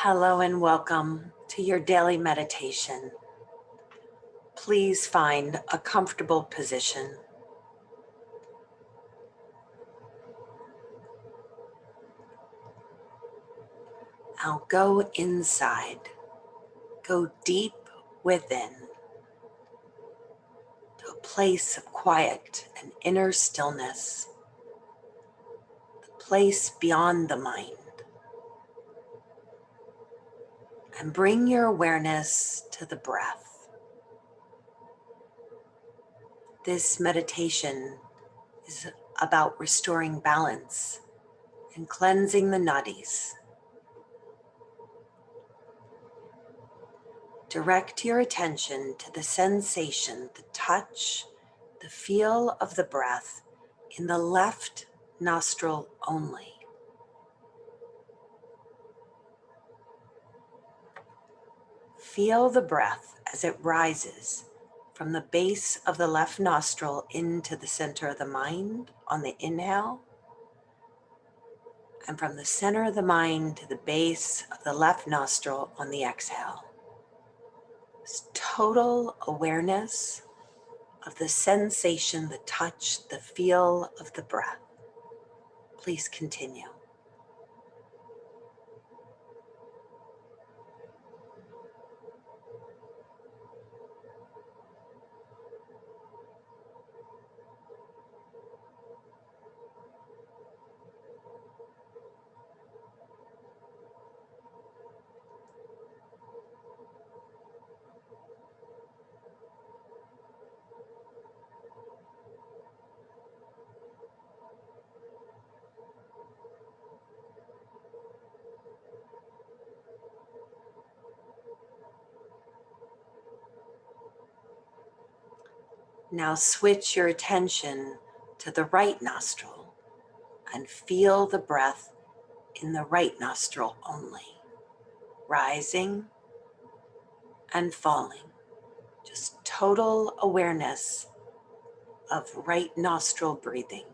Hello and welcome to your daily meditation. Please find a comfortable position. Now go inside, go deep within to a place of quiet and inner stillness, the place beyond the mind. And bring your awareness to the breath. This meditation is about restoring balance and cleansing the nadis. Direct your attention to the sensation, the touch, the feel of the breath in the left nostril only. Feel the breath as it rises from the base of the left nostril into the center of the mind on the inhale, and from the center of the mind to the base of the left nostril on the exhale. This total awareness of the sensation, the touch, the feel of the breath. Please continue. Now switch your attention to the right nostril and feel the breath in the right nostril only, rising and falling. Just total awareness of right nostril breathing.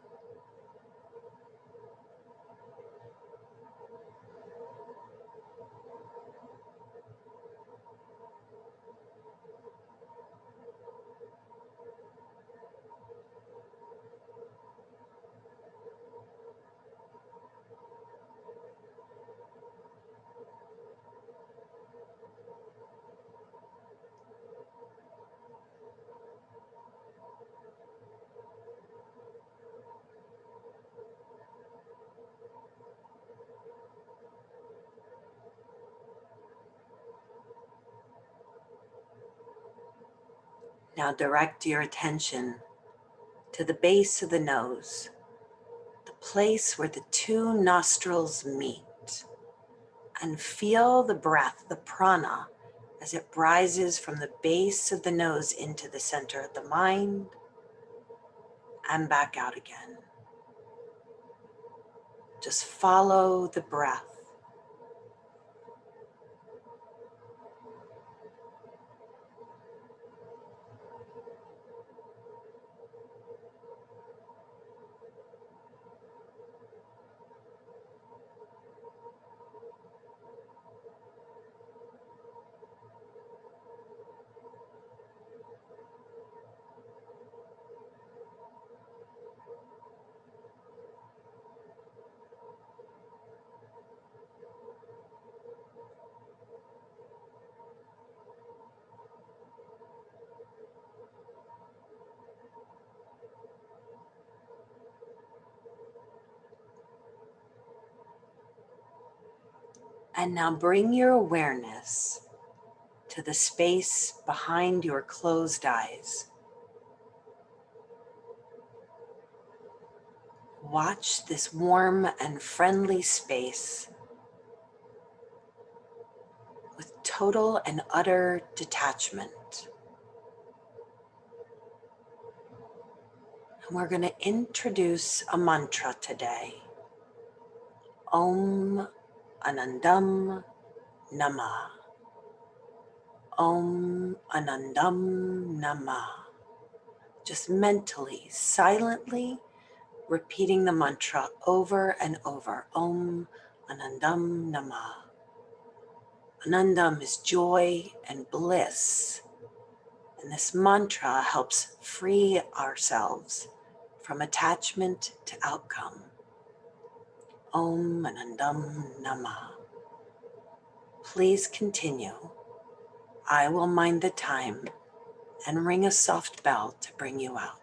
Now direct your attention to the base of the nose, the place where the two nostrils meet, and feel the breath, the prana, as it rises from the base of the nose into the center of the mind and back out again. Just follow the breath. And now bring your awareness to the space behind your closed eyes. Watch this warm and friendly space with total and utter detachment. And we're going to introduce a mantra today. Om Anandam Namah. Om Anandam Namah. Just mentally, silently repeating the mantra over and over. Om Anandam Namah. Anandam is joy and bliss. And this mantra helps free ourselves from attachment to outcome. Om Anandam Nama. Please continue. I will mind the time and ring a soft bell to bring you out.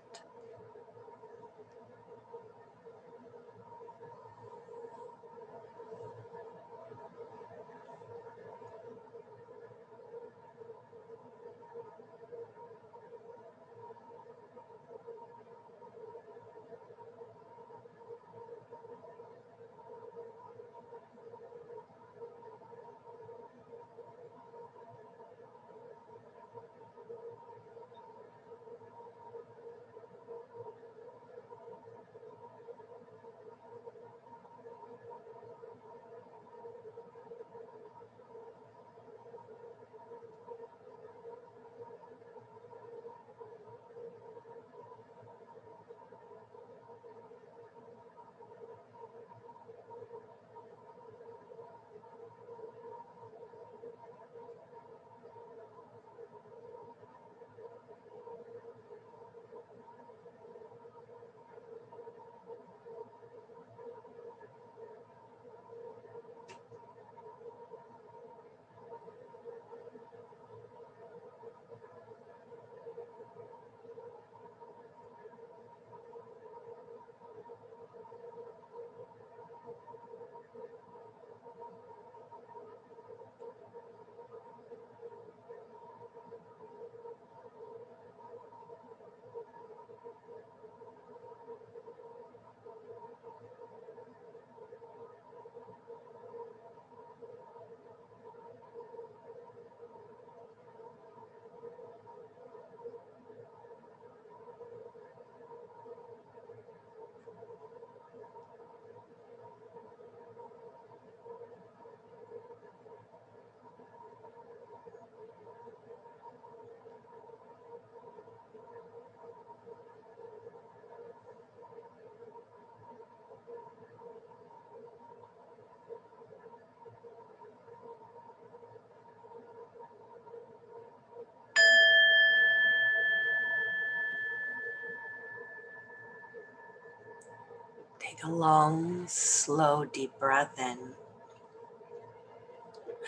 Take a long, slow, deep breath in.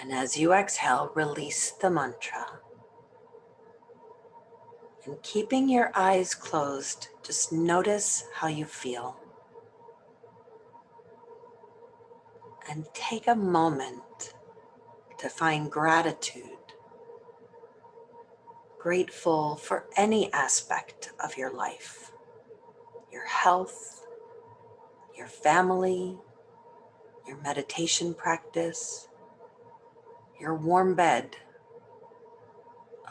And as you exhale, release the mantra. And keeping your eyes closed, just notice how you feel. And take a moment to find gratitude, grateful for any aspect of your life, your health, your family, your meditation practice, your warm bed,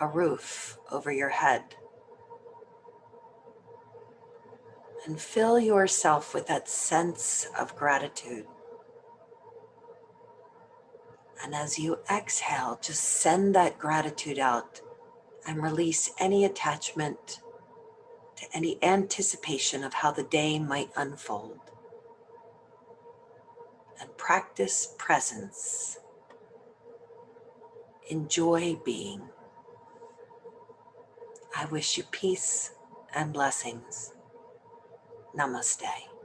a roof over your head. And fill yourself with that sense of gratitude. And as you exhale, just send that gratitude out and release any attachment to any anticipation of how the day might unfold. And practice presence. Enjoy being. I wish you peace and blessings. Namaste.